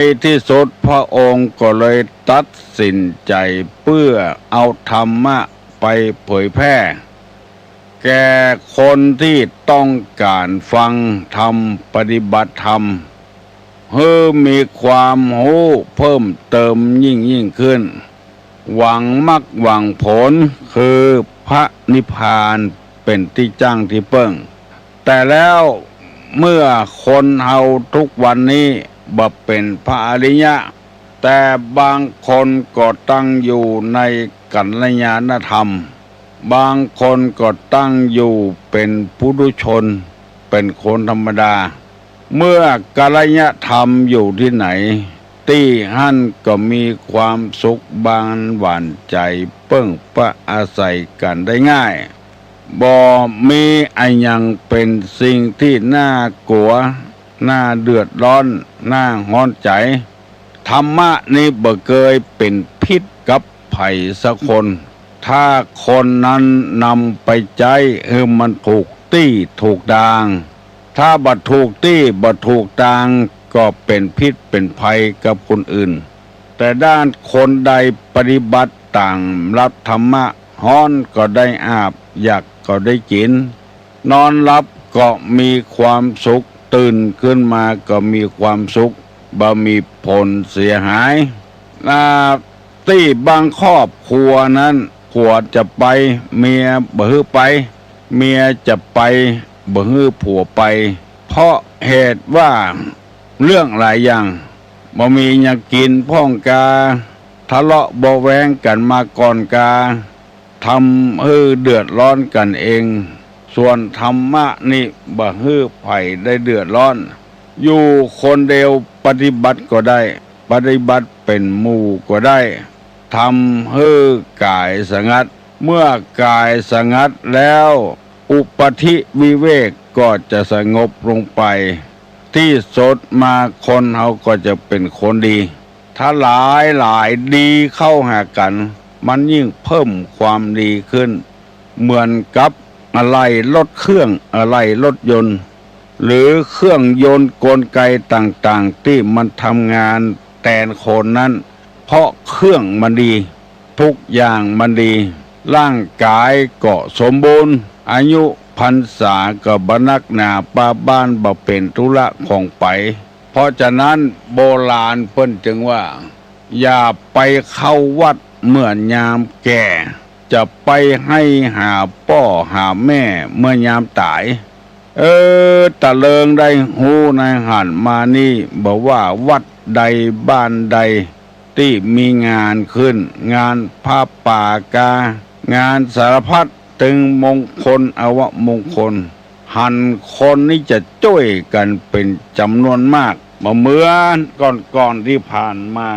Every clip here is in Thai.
ในที่สุดพระองค์ก็เลยตัดสินใจเพื่อเอาธรรมะไปเผยแพร่แก่คนที่ต้องการฟังธรรมปฏิบัติธรรมเพื่อมีความรู้เพิ่มเติมยิ่งขึ้นหวังมรรคหวังผลคือพระนิพพานเป็นที่จ้างที่เปิ้งแต่แล้วเมื่อคนเฮาทุกวันนี้บ่เป็นพระอริยะแต่บางคนก็ตั้งอยู่ในกัลยาณธรรมบางคนก็ตั้งอยู่เป็นปุถุชนเป็นคนธรรมดาเมื่อกัลยาณธรรมอยู่ที่ไหนที่หั่นก็มีความสุขบานหวานใจเปิ้งประอาศัยกันได้ง่ายบ่มีอะไรยังเป็นสิ่งที่น่ากลัวน่าเดือดร้อนน่าฮ้อนใจธรรมะนี้บ่เคยเป็นพิษกับไผสักคนถ้าคนนั้นนำไปใจมันถูกตี้ถูกดางถ้าบ่ถูกตี้บ่ถูกดางก็เป็นพิษเป็นภัยกับคนอื่นแต่ด้านคนใดปฏิบัติต่างรับธรรมะฮ้อนก็ได้อาบอยากก็ได้กินนอนหลับก็มีความสุขตื่นขึ้นมาก็มีความสุขบ่มีผลเสียหายที่บางครอบครัวนั้นผัวจะไปเมียบ่ฮื้อไปเมียจะไปบ่ฮื้อผัวไปเพราะเหตุว่าเรื่องหลายอย่างบ่มีหยังกินพ้องกาทะเลาะเบาะแว้งกันมาก่อนกาทำให้เดือดร้อนกันเองส่วนธรรมะนี่บ่ฮื้อไผได้เดือดร้อนอยู่คนเดียวปฏิบัติก็ได้ปฏิบัติเป็นหมู่ก็ได้ทำให้กายสงัดเมื่อกายสงัดแล้วอุปธิวิเวกก็จะสงบลงไปที่สุดมาคนเฮาก็จะเป็นคนดีถ้าหลายดีเข้าหากันมันยิ่งเพิ่มความดีขึ้นเหมือนกับอะไรรถเครื่องอะไรรถยนต์หรือเครื่องยนต์กลไกต่างๆที่มันทำงานแทนคนนั้นเพราะเครื่องมันดีทุกอย่างมันดีร่างกายก็สมบูรณ์อายุพรรษาก็บ่นักหนาป้าบ้านบ่เป็นธุระของไปเพราะฉะนั้นโบราณเพิ่นจึงว่าอย่าไปเข้าวัดเมื่อยามแก่จะไปให้หาพ่อหาแม่เมื่อยามตายตะเลิงได้ฮู้ในหันมานี่บอกว่าวัดใดบ้านใดที่มีงานขึ้นงานผ้าป่ากางานสารพัดถึงมงคลอวมงคลหันคนนี้จะช่วยกันเป็นจำนวนมากเหมือนก่อนที่ผ่านมา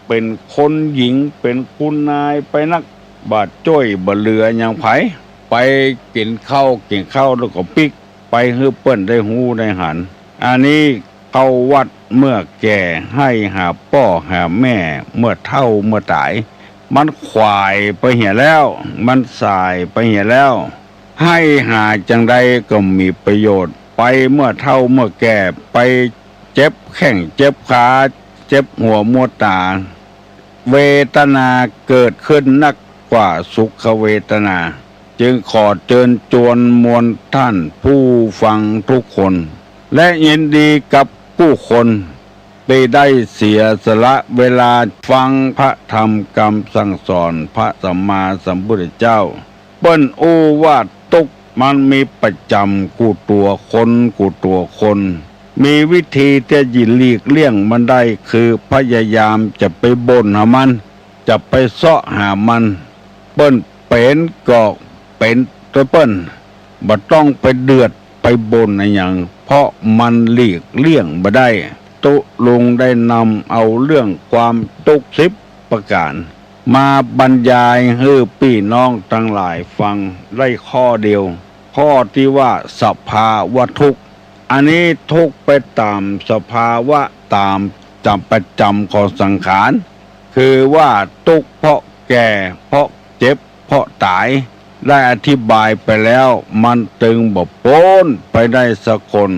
เป็นคนหญิงเป็นคุณนายไปนักบาดช่วยบ่เหลืออย่างไผไปกินข้าวแล้วก็ปิกไปฮื้อเปิ้นได้ฮู้ได้หันอันนี้เข้าวัดเมื่อแก่ให้หาพ่อหาแม่เมื่อเฒ่าเมื่อตายมันควายไปเหี่ยแล้วมันสายไปเหี่ยแล้วให้หาจังใดก็มีประโยชน์ไปเมื่อเฒ่าเมื่อแก่ไปเจ็บแข้งเจ็บขาเจ็บหัวมัวตาเวทนาเกิดขึ้นนักกว่าสุขเวทนาจึงขอเชิญชวนมวลท่านผู้ฟังทุกคนและยินดีกับผู้คนได้เสียสละเวลาฟังพระธรรมคำสั่งสอนพระสัมมาสัมพุทธเจ้าเปิ้นว่าตุกมันมีประจำกูตัวคนมีวิธีที่จะหลีกเลี่ยงมันได้คือพยายามจะไปบ่นหามันจะไปเสาะหามันเปิ้นเป็นก็เป็นตัวเปิ้นบ่ต้องไปเดือดไปบ่นอะไรอย่างเพราะมันหลีกเลี่ยงบ่ได้ตุลุงได้นำเอาเรื่องความทุกข์10ประการมาบรรยายให้พี่น้องทั้งหลายฟังได้ข้อเดียวข้อที่ว่าสภาวะทุกข์อันนี้ทุกข์ไปตามสภาวะตามจำประจำของสังขารคือว่าทุกข์เพราะแก่เพราะเจ็บเพราะตายได้อธิบายไปแล้วมันตึงบ่พ้นไปได้สักคน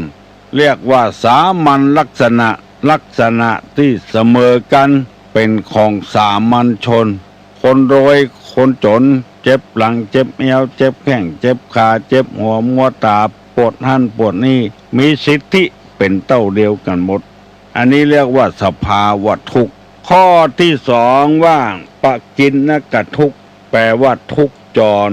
เรียกว่าสามัญลักษณะ ลักษณะที่เสมอกันเป็นของสามัญชนคนรวยคนจนเจ็บหลังเจ็บเอวเจ็บแข้งเจ็บขาเจ็บหัวมัวตาปวดหั่นปวดนี่มีสิทธิเป็นเต้าเดียวกันหมดอันนี้เรียกว่าสภาวะทุกข์ข้อที่สองว่าปกิณณกทุกข์แปลว่าทุกข์จร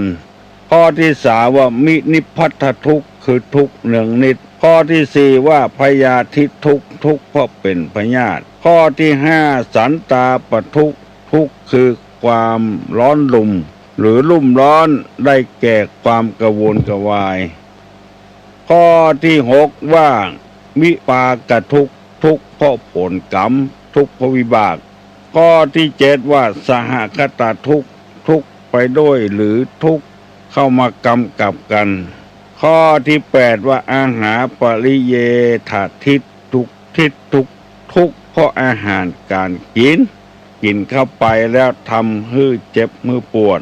ข้อที่สามว่ามินิพพัทธทุกข์คือทุกข์เนืองนิดข้อที่สี่ว่าพยาธิทุกข์ทุกข์เพราะเป็นพยาธิข้อที่ห้าสันตาปทุกข์ทุกข์คือความร้อนลุ่มหรือลุ่มร้อนได้แก่ความกระวนกระวายข้อที่หกว่าวิปากทุกข์ทุกข์เพราะผลกรรมทุกข์เพราะวิบากข้อที่เจ็ดว่าสหคตทุกข์ทุกข์ไปด้วยหรือทุกข์เข้ามากำกับกันข้อที่แปดว่าอาหารปริเยถาทิฏทุกทิฏทุกทุกเพราะอาหารการกินเข้าไปแล้วทำให้เจ็บมือปวด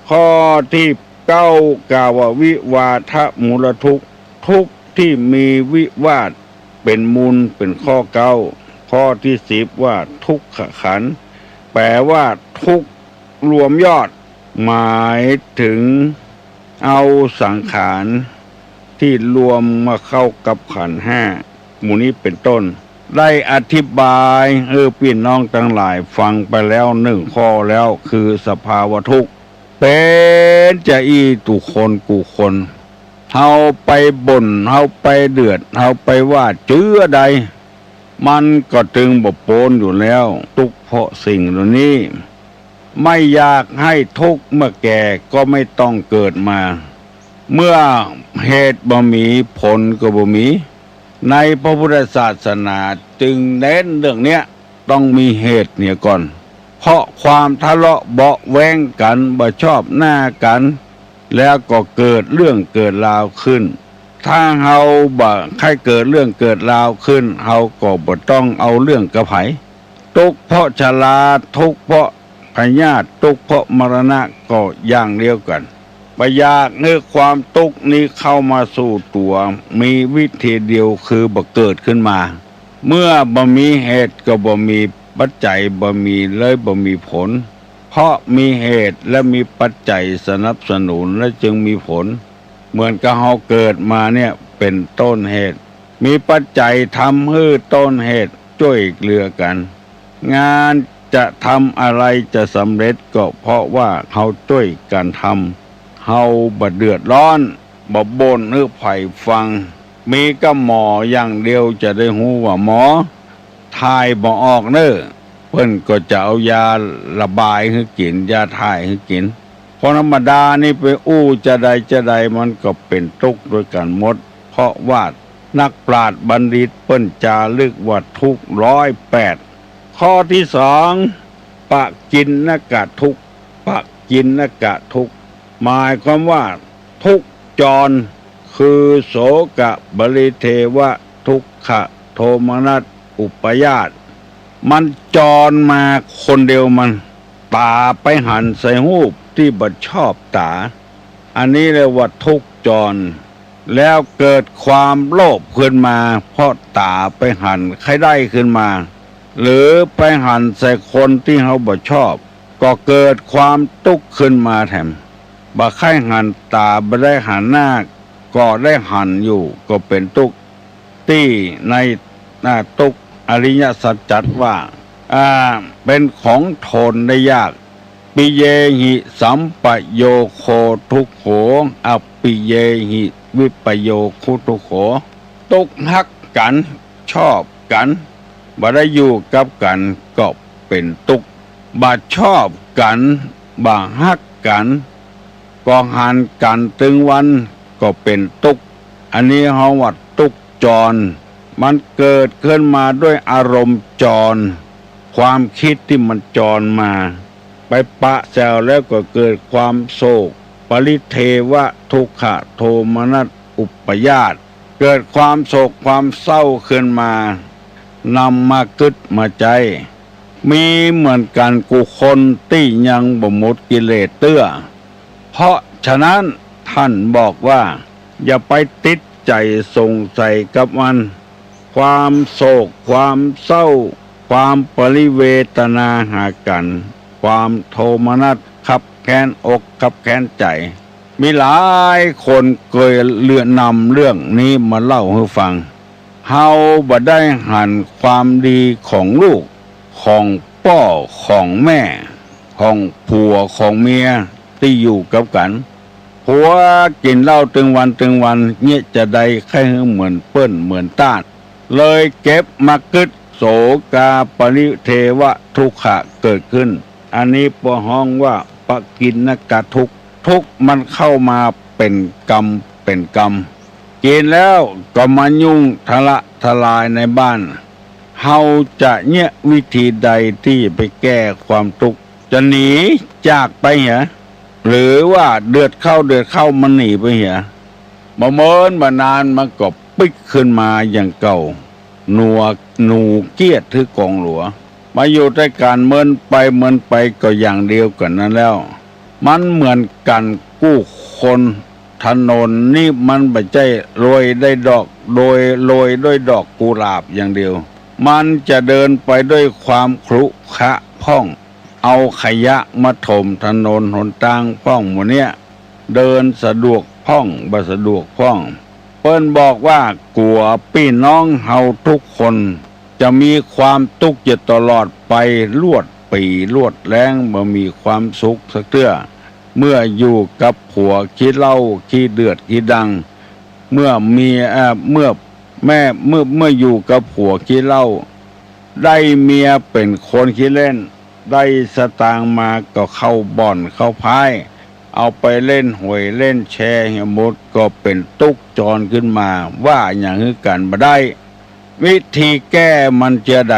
ข้อที่เก้ากล่าวว่าวิวาทะมูลทุกทุกที่มีวิวาทเป็นมูลเป็นข้อเก้าข้อที่สิบว่าทุกขขันธ์แปลว่าทุกรวมยอดหมายถึงเอาสังขารที่รวมมาเข้ากับขันธ์ห้าหมู่นี้เป็นต้นได้อธิบายพี่น้องทั้งหลายฟังไปแล้วหนึ่งข้อแล้วคือสภาวะทุกข์เป็นจะอีตุคนกูคนเฮาไปบ่นเฮาไปเดือดเฮาไปว่าเจื้อใดมันก็ตึงบ่โปนอยู่แล้วทุกข์เพราะสิ่งเหล่านี้ไม่อยากให้ทุกข์เมื่อแก่ก็ไม่ต้องเกิดมาเมื่อเหตุบ่มีผลก็บ่มีในพระพุทธศาสนาจึงเน้นเรื่องเนี้ยต้องมีเหตุเนี่ยก่อนเพราะความทะเลาะเบาะแว้งกันบ่ชอบหน้ากันแล้วก็เกิดเรื่องเกิดราวขึ้นถ้าเฮาบ่ให้เกิดเรื่องเกิดราวขึ้นเฮาก็บ่ต้องเอาเรื่องกระไผทุกข์เพราะชราทุกข์เพราะพยาธิทุกข์เพราะมรณะก็อย่างเดียวกันบ่อยากให้ความทุกข์นี้เข้ามาสู่ตัวมีวิธีเดียวคือบ่เกิดขึ้นมาเมื่อบ่มีเหตุก็บ่มีปัจจัยบ่มีเลยบ่มีผลเพราะมีเหตุและมีปัจจัยสนับสนุนและจึงมีผลเหมือนกับเฮาเกิดมาเนี่ยเป็นต้นเหตุมีปัจจัยทำให้ต้นเหตุช่วยเหลือกันงานจะทำอะไรจะสำเร็จก็เพราะว่าเฮาช่วยกันทำเฮาบ่เดือดร้อนบ่บ่นหรือไผ่ฟังมีก็หมออย่างเดียวจะได้ฮู้ว่าหมอทายบ่ออกเด้อเพิ่นก็จะเอายาระบายให้กินยาถ่ายให้กินเพราะธรรมดานี่ไปจะใดมันก็เป็นทุกข์ด้วยกันหมดเพราะว่านักปราชญ์บัณฑิตเปิ้นจารึกว่าทุกข์108ข้อที่สองปกิณณกทุกข์ปกิณณกทุกข์หมายความว่าทุกข์จรคือโสกะบริเทวะทุกขะโทมนัสอุปยาตมันจรมาคนเดียวมันตาไปหันใส่รูปที่บ่ชอบตาอันนี้เรียกว่าทุกข์จรแล้วเกิดความโลภขึ้นมาเพราะตาไปหันใครได้ขึ้นมาหรือไปหันใส่คนที่เขาบ่ชอบก็เกิดความทุกข์ขึ้นมาแถมบ่ใครหันตาบ่ได้หันหน้าก็ได้หันอยู่ก็เป็นทุกข์ที่ในทุกข์อริยสัจจัดว่าเป็นของทนได้ยากปิเยหิสัมปโยโคทุกโขอปิเยหิวิปโยคุทุกโขทุกฮักกันชอบกันบ่ได้อยู่กับกันก็เป็นทุกข์บ่ชอบกันบ่ฮักกันก็หันกันถึงวันก็เป็นทุกข์อันนี้เฮาว่าทุกข์จรมันเกิดขึ้นมาด้วยอารมณ์จรความคิดที่มันจรมาไปปะแซวแล้วก็เกิดความโศกปริเทวะทุกขะโทมนัสอุปยาตเกิดความโศกความเศร้าขึ้นมานำมาคึดมาใจมีเหมือนกันกูคนที่ยังบ่หมดกิเลสเตื้อเพราะฉะนั้นท่านบอกว่าอย่าไปติดใจสงสัยกับมัน ความโศกความเศร้าความปริเวทนาหากันความโทมนัสขับแค้นอกขับแค้นใจมีหลายคนเคยเลื่อนนำเรื่องนี้มาเล่าให้ฟังเฮาบ่ได้หันความดีของลูกของพ่อของแม่ของผัวของเมียที่อยู่กับกันผัวกินเหล้าตึงวันเงี้ยจะได้แค่เหมือนเปิ้นเหมือนต้านเลยเก็บมากึดโสกาปริเทวะทุกขะเกิดขึ้นอันนี้ปห้องว่าปกินนกะทุกมันเข้ามาเป็นกรรมกินแล้วก็มายุ่งทะละทลายในบ้านเฮาจะเนี่ยวิธีใดที่ไปแก้ความทุกข์จะหนีจากไปเหรอหรือว่าเดือดเข้ามันหนีไปเหรอมาเมินมานานมันก็ปิ๊กขึ้นมาอย่างเก่าหนูเกียรติถือกองหลัวมาอยู่ด้วยการเมินไปก็อย่างเดียวกันนั้นแล้วมันเหมือนกันกู้คนถนนนี่มันไม่ใช่โรยได้ดอกโรยด้วยดอกกุหลาบอย่างเดียวมันจะเดินไปด้วยความครุขระพ่องเอาขยะมาถมถนนหนทางพ่องหมดเนี้ยเดินสะดวกพ่องบ่สะดวกพ่องเปิ้นบอกว่ากลัวพี่น้องเฮาทุกคนจะมีความทุกข์อยู่ตลอดไปลวดปีลวดแรงบ่มีความสุขสักเทื่อเมื่ออยู่กับผัวขี้เหล้าขี้เดือดขี้ดังเมื่ออยู่กับผัวขี้เหล้าได้เมียเป็นคนขี้เล่นได้สตางค์มาก็เข้าบ่อนเข้าพายเอาไปเล่นหวยเล่นแชร์เหี่ยหมดก็เป็นตุกจรขึ้นมาว่าอย่างนี้กันบ่ได้วิธีแก้มันจะใด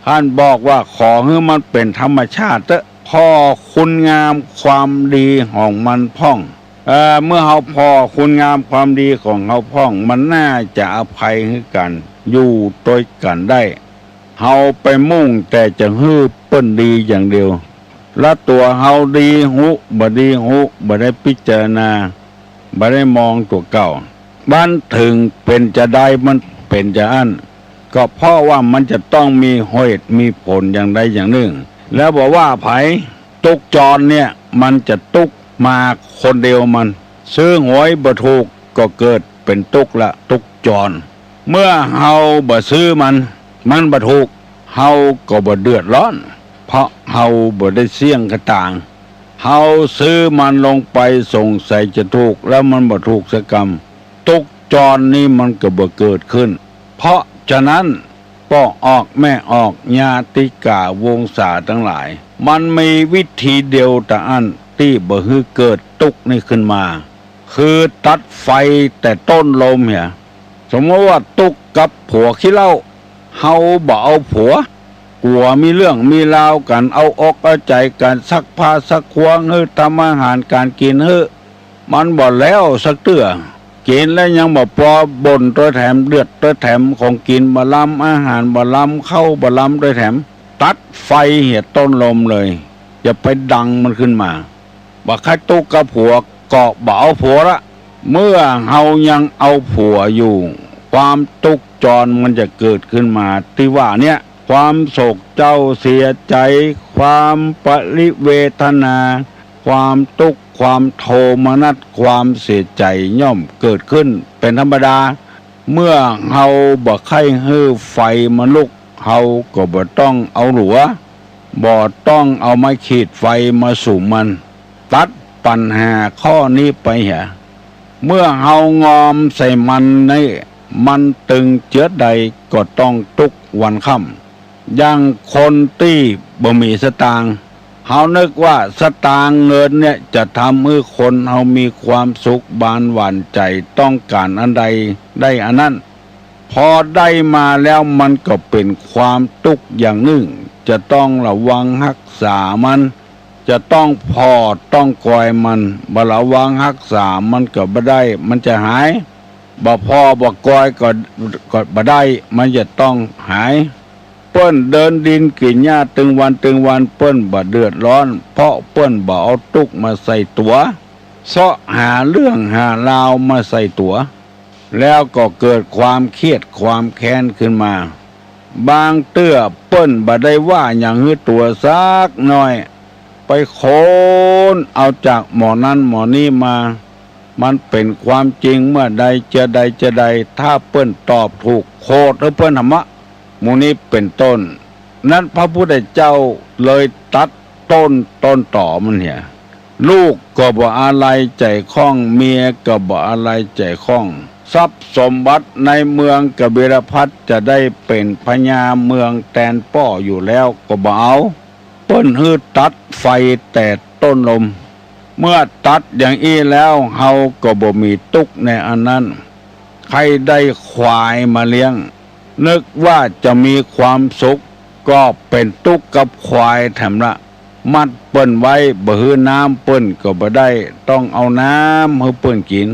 ท่านบอกว่าขอให้มันเป็นธรรมชาติเถอะพอคุณงามความดีของมันพ่องเมื่อเฮาพอคุณงามความดีของเฮาพ่องมันน่าจะอภัยให้กันอยู่ด้วยกันได้เฮาไปมุ่งแต่จะฮื้อเปิ้นดีอย่างเดียวและตัวเฮาดีหุบ่ดีหุบ่ได้พิจารณาบ่ได้มองตัวเก่าบ้านถึงเป็นจะได้มันเป็นจะอั้นก็เพราะว่ามันจะต้องมีเหตุมีผลอย่างใดอย่างหนึ่งแล้วบอกว่าไผตุกจรเนี่ยมันจะตุกมาคนเดียวมันซื้อหวยบ่ถูกก็เกิดเป็นตุกละตุกจรเมื่อเฮาบ่ซื้อมันบ่ถูกเฮาก็บ่เดือดร้อนเพราะเฮาบ่ได้เสี่ยงกระต่างเฮาซื้อมันลงไปสงสัยจะถูกแล้วมันบ่ถูกสักกรรมตุกจรนี่มันก็บ่เกิดขึ้นเพราะฉะนั้นพ่อออกแม่ออกญาติกาวงศาทั้งหลายมันมีวิธีเดียวแต่อันที่บ่ฮือเกิดตุกนี่ขึ้นมาคือตัดไฟแต่ต้นลมเนี่ยสมมติว่าตุกกับผัวขี้เหล้าเฮาบ่เอาผัวกลัวมีเรื่องมีราวกันเอาอกเอาใจกันซักผ้าซักควงทำอาหารการกินมันบ่แล้วสักเตื้อกินแล้วยังบ่พอบ่นตัวแถมเดือดตัวแถมของกินบ่ล้ำอาหารบ่ล้ำเข้าบ่ล้ำตัวแถมตัดไฟเหี่ยต้นลมเลยอย่าไปดังมันขึ้นมาบ่ใครตุกกับผัวเกาะบ่เอาผัวละเมื่อเฮายังเอาผัวอยู่ความตุกจรมันจะเกิดขึ้นมาที่ว่าเนี่ยความโศกเจ้าเสียใจความปริเวทนาความทุกข์ความโทมนัสความเสียใจย่อมเกิดขึ้นเป็นธรรมดาเมื่อเฮาบ่ใคร่ฮื้อไฟมันลุกเฮาก็บ่ต้องเอาหลัวบ่ต้องเอาไม้ขีดไฟมาสู่มันตัดปัญหาข้อนี้ไปเหรอเมื่อเฮางอมใส่มันนี่มันตึงเจือใดก็ต้องทุกวันค่ำอย่างคนที่บ่มีสตางค์เฮานึกว่าสตางค์เงินเนี่ยจะทำให้คนเฮามีความสุขบานหวานใจต้องการอันใดได้อันนั้นพอได้มาแล้วมันก็เป็นความทุกข์อย่างหนึ่งจะต้องระวังรักษามันจะต้องพอต้องคอยมันบ่ระวังรักษามันก็บ่ได้มันจะหายบ่พอบ่คอยก็บ่ได้มันจะต้องหายเปิ้นเดินดินกินหญ้าตึงวันเปิ้นบ่เดือดร้อนเพราะเปิ้นบ่เอาตุกมาใส่ตัวเสาะหาเรื่องหาราวมาใส่ตัว แล้วก็เกิดความเครียดความแค้นขึ้นมาบางเตื้อเปิ้นบ่ได้ว่าอย่างฮื้อตัวซักหน่อยไปโคนเอาจากหมอนั้นหมอนี้มามันเป็นความจริงเมื่อใดจะใดถ้าเปิ้นตอบถูกโคตรหรือเปิ้นธรรมะหมู่นี้เป็นต้นนั้นพระพุทธเจ้าเลยตัดต้นต่อมันเนี่ยลูกก็บ่อะไรใจคล้องเมียก็บ่อะไรใจคล้องทรัพย์สมบัติในเมืองกบิลพัสจะได้เป็นพญาเมืองแตนป้ออยู่แล้วก็บ่เอาเปิ้นฮื้อตัดไฟแต่ต้นลมเมื่อตัดอย่างอี้แล้วเฮาก็บ่มีตุกในอันนั้นใครได้ควายมาเลี้ยงนึกว่าจะมีความสุขก็เป็นตุกกับควายแถมละมัดเปิ้นไว้บ่ฮื้อน้ำเปิ้นก็บ่ได้ต้องเอาน้ำให้เปิ้นกิน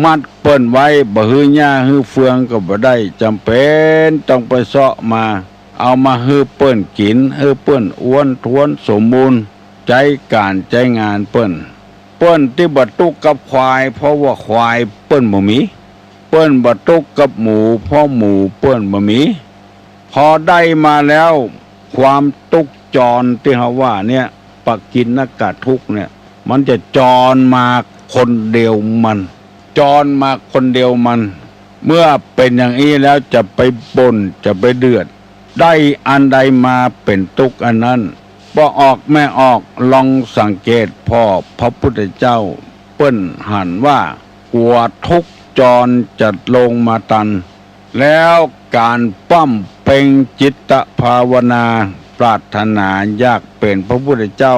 มัดเปิ้นไว้บ่ฮื้อหญ้าฮื้อเฟืองก็บ่ได้จำเป็นต้องไปเสาะมาเอามาฮื้อเปิ้นกินฮื้อเปิ้นอ้วนท้วนสมบูรณ์ใจการใจงานเปิ้นที่บ่ตุกกับควายเพราะว่าควายเปิ้นบ่มีเปิ้นบ่ตุกกับหมูเพราะหมูเปิ้นบ่มีพอได้มาแล้วความตุกจรที่เฮาว่าเนี่ยปักกินนกะทุกเนี่ยมันจะจรมาคนเดียวมันจรมาคนเดียวมันเมื่อเป็นอย่างนี้แล้วจะไปบ่นจะไปเดือดได้อันใดมาเป็นทุกข์อันนั้นบ่ออกไม่ออกลองสังเกตพ่อพระพุทธเจ้าเปิ้นหันว่ากลัวทุกข์จรจะลงมาตันแล้วการปั้มเป่งจิตภาวนาปรารถนาอยากเป็นพระพุทธเจ้า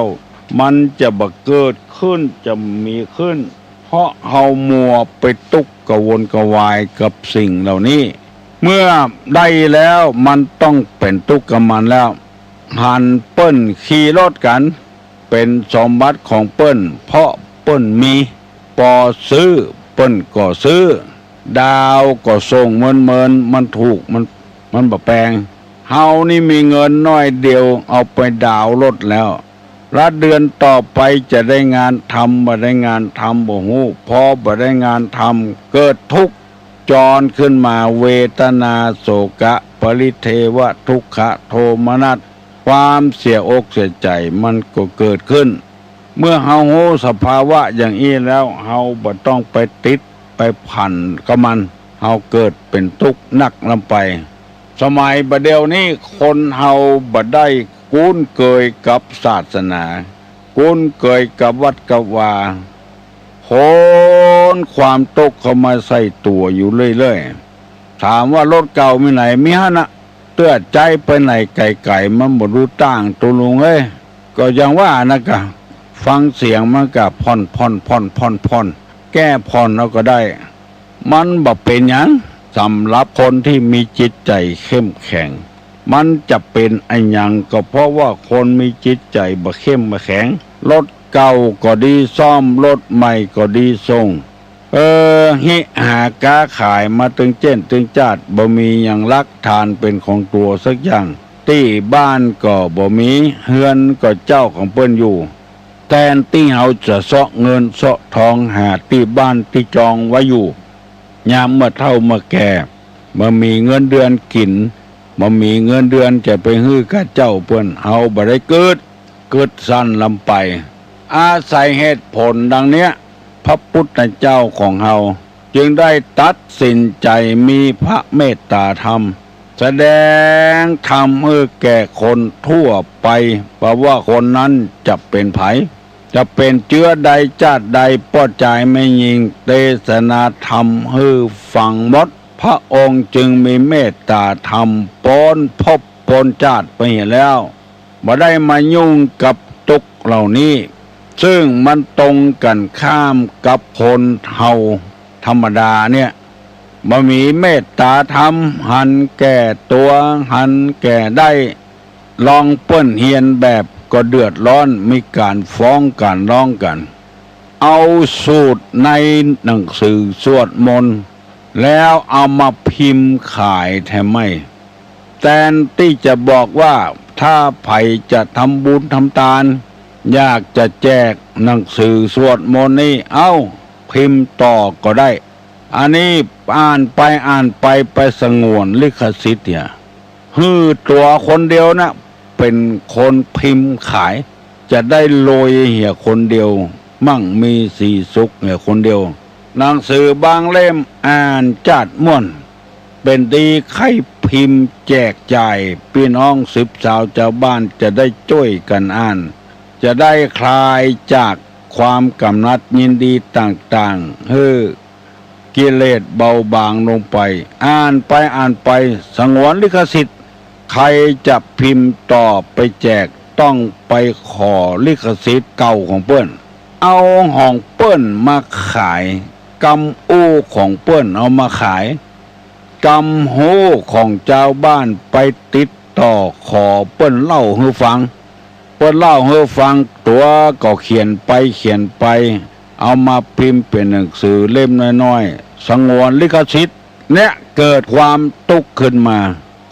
มันจะบ่เกิดขึ้นจะมีขึ้นเพราะเฮามัวไปตุกกระวนกระวายกับสิ่งเหล่านี้เมื่อได้แล้วมันต้องเป็นทุกข์กับมันแล้วหันเปิ้นขี่รถกันเป็นสมบัติของเปิ้นเพราะเปิ้นมีปอซื้อเปิ้นก็ซื้อดาวก็ส่งเมินมันถูกมันบ่แพงเฮานี่มีเงินน้อยเดียวเอาไปดาวรถแล้วละเดือนต่อไปจะได้งานทำบ่ได้งานทำบ่ฮู้พอบ่ได้งานทำเกิดทุกข์จรขึ้นมาเวทนาโศกะปริเทวะทุกขะโทมนัสความเสียอกเสียใจมันก็เกิดขึ้นเมื่อเฮารู้สภาวะอย่างนี้แล้วเฮาบ่ต้องไปติดไปพันกับมันเฮาเกิดเป็นทุกข์หนักลงไปสมัยบัดเดี๋ยวนี้คนเฮาบ่ได้คุ้นเคยกับศาสนาคุ้นเคยกับวัดกับวาโหนความตกเข้ามาใส่ตัวอยู่เรื่อยๆถามว่ารถเก่ามีไหนมีฮะนะเตื้อใจไปไหนไก่มันบ่รู้ต่างตัวลุงก็ยังว่านะกะฟังเสียงมันก็ผ่อนแก้ผ่อนเอาก็ได้มันบ่เป็นหยังสำหรับคนที่มีจิตใจเข้มแข็งมันจะเป็นอันยังก็เพราะว่าคนมีจิตใจบ่เข้มบ่แข็งรถเก่าก็ดีซ่อมรถใหม่ก็ดีส่งหิหากาขายมาตึงเจ้นตึงจาดบ่มีอย่างลักทานเป็นของตัวสักอย่างที่บ้านก็บ่มีเฮือนก็เจ้าของเปิ้นอยู่แทนที่เฮาจะเสาะเงินเสาะทองหาที่บ้านที่จองไว้อยู่ยามเมื่อเฒ่าเมื่อแก่บ่มีเงินเดือนกินบ่มีเงินเดือนจะไปฮื้อกับเจ้าเปิ้นเฮาบ่ได้เกิดสั้นลำไปอาศัยเหตุผลดังเนี้ยพระพุทธเจ้าของเฮาจึงได้ตัดสินใจมีพระเมตตาธรรมแสดงธรรมให้แก่คนทั่วไปเพราะว่าคนนั้นจะเป็นไผจะเป็นเชื้อใดชาติใดป้อใจไม่ยิงเทศนาธรรมให้ฟังหมดพระองค์จึงมีเมตตาธรรมป้อนพบปนชาติไปแล้วบ่ได้มายุ่งกับทุกข์เหล่านี้ซึ่งมันตรงกันข้ามกับคนเฮาธรรมดาเนี่ยบ่มีเมตตาธรรมหันแก่ตัวหันแก่ได้ลองเปิ้นเฮียนแบบก็เดือดร้อนมีการฟ้องการร้องกันเอาสูตรในหนังสือสวดมนต์แล้วเอามาพิมพ์ขายแทนไม่แทนที่จะบอกว่าถ้าไผจะทำบุญทำทานอยากจะแจกหนังสือสวดมนต์นี่เอาพิมพ์ต่อก็ได้อันนี้ อ่านไปไปสงวนลิขสิทธิ์เนี่ยตัวคนเดียวนะเป็นคนพิมพ์ขายจะได้โรยเหี่ยคนเดียวมั่งมีสีสุขเหี่ยคนเดียวหนังสือบางเล่มอ่านจัดม่วนเป็นดีใครพิมพ์แจกจ่ายพี่น้องสืบสาวชาวบ้านจะได้ช่วยกันอ่านจะได้คลายจากความกำหนัดยินดีต่างๆกิเลสเบาบางลงไปอ่านไปสงวนลิขสิทธิ์ใครจะพิมพ์ต่อไปแจกต้องไปขอลิขสิทธิ์เก่าของเปิ้นเอาของเปิ้นมาขายกำอู้ของเปิ้นเอามาขายกำโหของเจ้าบ้านไปติดต่อขอเปิ้นเล่าให้ฟังเปิ้นเล่าให้ฟังตัวก็เขียนไปเอามาพิมพ์เป็นหนังสือเล่มน้อยๆสงวนลิขสิทธิ์เนี่ยเกิดความตุกข์ขึ้นมา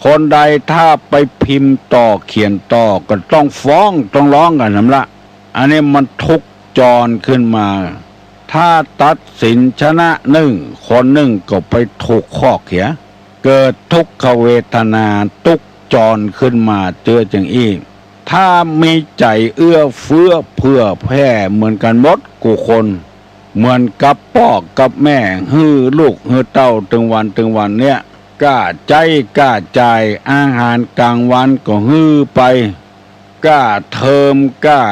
คนใดถ้าไปพิมพ์ต่อเขียนต่อก็ต้องฟ้องต้องร้องกันละอันนี้มันทุกข์จรขึ้นมาถ้าตัดสินชนะหนึ่งคนหนึ่งก็ไปถูกข้อเขียเกิดทุกขเวทนาตุกจรขึ้นมาเจอจังอีกถ้ามีใจเอื้อเฟื้อเพื่อแผ่เหมือนกันหมดกูคนเหมือนกับพ่อกับแม่ลูกเต้าถึงวันเนี่ยกล้าใจกล้าจ่ายอาหารกลางวันก็ไปกล้าเทอมกล้า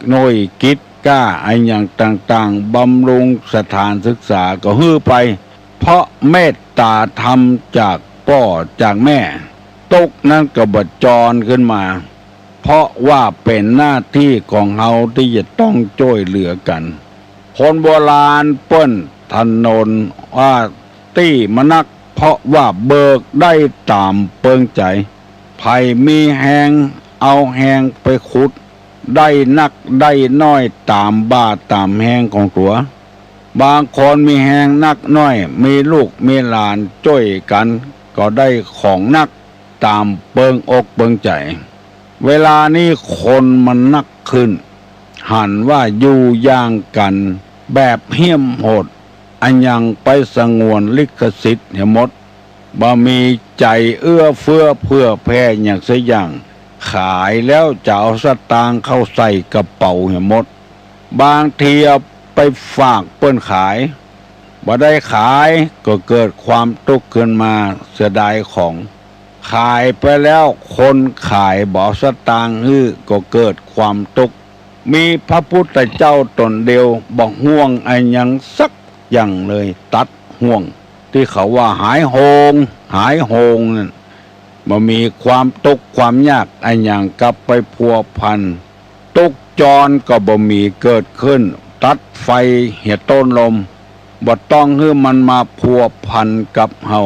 หน่วยกิจกล้าไอ้อย่างต่างๆบำรุงสถานศึกษาก็ไปเพราะเมตตาธรรมจากพ่อจากแม่ตกนั้นก็บัดจรขึ้นมาเพราะว่าเป็นหน้าที่ของเฮาที่จะต้องช่วยเหลือกันคนโบราณเปิ้นถนนว่าตี้มนักเพราะว่าเบิกได้ตามเปิงใจไผมีแหงเอาแหงไปขุดได้นักได้น้อยตามบ้าตามแหงของตัวบางคนมีแหงนักน้อยมีลูกมีหลานช่วยกันก็ได้ของนักตามเปิงอกเปิงใจเวลานี้คนมันนักขึ้นหันว่าอยู่ย่างกันแบบเหี้ยมโหดอันยังไปสงวนลิขสิทธิ์หมดบ่มีใจเอื้อเฟื้อเพื่อแผ่อย่างสักอย่างขายแล้วจะเอาสตางค์เข้าใส่กระเป๋าหมดบางทีเอาไปฝากเปิ้นขายบ่ได้ขายก็เกิดความทุกข์ขึ้นมาเสียดายของขายไปแล้วคนขายบ่สตางค์ก็เกิดความทุกข์มีพระพุทธเจ้าตนเดียวบ่ห่วงไอ้ยังสักอย่างเลยตัดห่วงที่เขาว่าหายโหงนั่นบ่มีความทุกข์ความยากไอ้ยังกลับไปพัวพันทุกข์จรก็บ่มีเกิดขึ้นตัดไฟเหี่ยต้นลมบ่ต้องให้มันมาพัวพันกับเฮา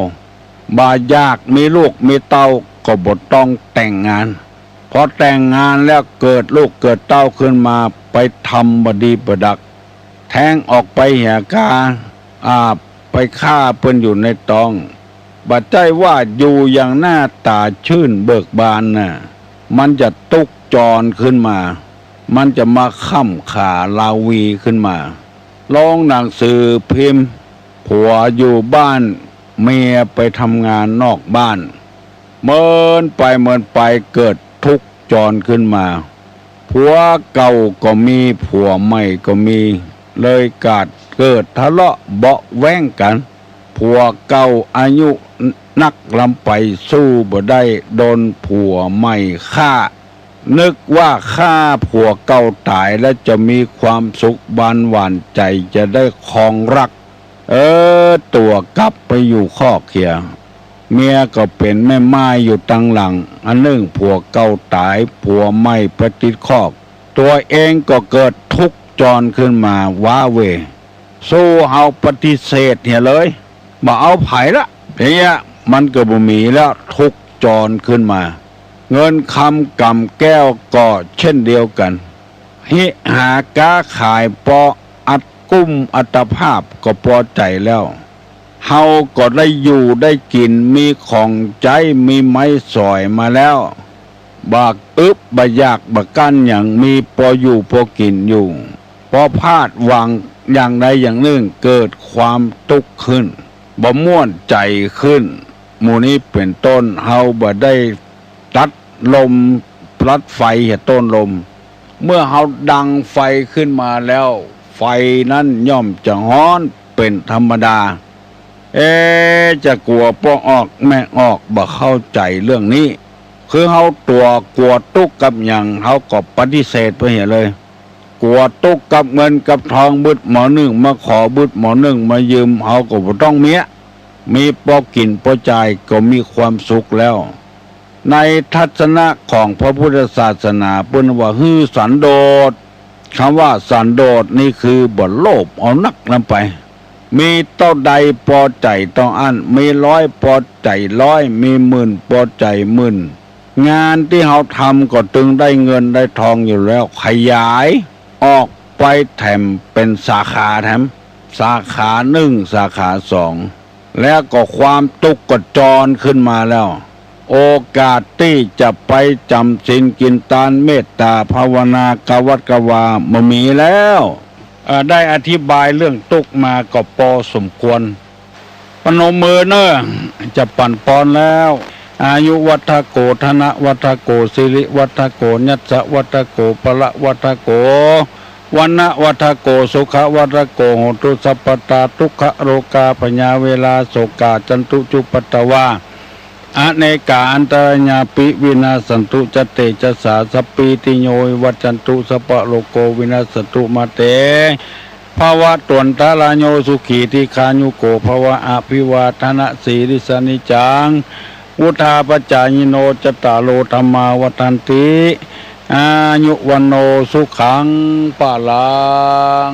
บ่อยากมีลูกมีเต้าก็บ่ต้องแต่งงานพอแต่งงานแล้วเกิดลูกเกิดเต้าขึ้นมาไปทำบดีประดักแทงออกไปเหี่ยกาไปฆ่าเปิ้นอยู่ในตองบัดใจว่าอยู่อย่างหน้าตาชื่นเบิกบานน่ะมันจะตุกจรขึ้นมามันจะมาค่ำขาลาวีขึ้นมาลงหนังสือพิมพ์ผัวอยู่บ้านเมียไปทำงานนอกบ้านเมินไปเกิดทุกข์จรขึ้นมาผัวเก่าก็มีผัวใหม่ก็มีเลยเกิดทะเลาะเบาะแว้งกันผัวเก่าอายุนักลำไปสู้บ่ได้โดนผัวใหม่ฆ่านึกว่าฆ่าผัวเก่าตายแล้วจะมีความสุขบานหวานใจจะได้ครองรักตัวกลับไปอยู่คอกเขียเมียก็เป็นแม่ไม้อยู่ตั้งหลังอันหนึ่งผัวเก่าตายผัวใหม่ไปติดคอกตัวเองก็เกิดทุกข์จรขึ้นมาว้าเวสู้เฮาปฏิเสธเหี่ยเลยบ่เอาไผละเนี่ยมันก็บ่มีแล้วทุกข์จรขึ้นมาเงินคำกำแก้วก็เช่นเดียวกันหากาขายปออัดกุ้มอัตภาพก็พอใจแล้วเฮาก็ได้อยู่ได้กินมีของใจมีไม้สอยมาแล้วบากบอยากบักกั้นอย่างมีพออยู่พอกินอยู่พอพลาดวางอย่างใดอย่างหนึ่งเกิดความทุกข์ขึ้น บ่ม่วนใจขึ้นหมู่นี้เป็นต้นเฮาบ่ได้ตัดลมพลัดไฟเหตุต้นลมเมื่อเฮาดังไฟขึ้นมาแล้วไฟนั้นย่อมจะฮ้อนเป็นธรรมดาจะกลัวป้อออกแม่ออกบ่เข้าใจเรื่องนี้คือเฮาตัวกลัวตุกกับหยังเฮาก็ปฏิเสธไปเหี้ยเลยกลัวตุกกับเงินกับทองบึดหมอหนึ่งมาขอบึดหมอหนึ่งมายืมเฮาก็บ่ต้องเมียมีพอกินพอจ่ายก็มีความสุขแล้วในทัศนะของพระพุทธศาสนาเพิ่นว่าฮือสันโดษคำว่าสันโดษนี่คือบ่โลภเอานักนำไปมีเท่าใดพอใจต้องอันมีร้อยพอใจร้อยมีหมื่นพอใจหมื่นงานที่เราทำก็ตึงได้เงินได้ทองอยู่แล้วขยายออกไปแถมเป็นสาขาแถมสาขาหนึ่งสาขาสองแล้วก็ความตุกข์ก็จรขึ้นมาแล้วโอกาสที่จะไปจำศีลกินทานเมตตาภาวนากวัดกวามันมีแล้วได้อธิบายเรื่องตุกข์มาก็พอสมควรปนมมือเนอะจะปั่นปอนแล้วอายุวัฏโกธนะวัฏโกสิริวัฏโกญัสสะวัฏโกปละวัฏโกวันนะวัฏโกสุขวัฏโกโหตุสัพพตาทุกขโรกาปญาเวลาโสกาจันตุจุปัตตวาอเนกาอันตรญาปิวินาสันตุจเตจสาสปีติโยวัจจันตุสัพพโลโกวินาสตุมาเตภาวะตวนตาลาโยสุขีติคายุโกภาวะอภิวาทนะสีริสนิจังวุธาปจายโนจตาโลธรรมาวัฏันติอายุวันโนสุขังปะลัง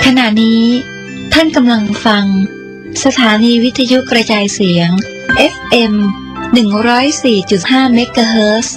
ขณะนี้ท่านกำลังฟังสถานีวิทยุกระจายเสียง FM 104.5 เมกะเฮิรตซ์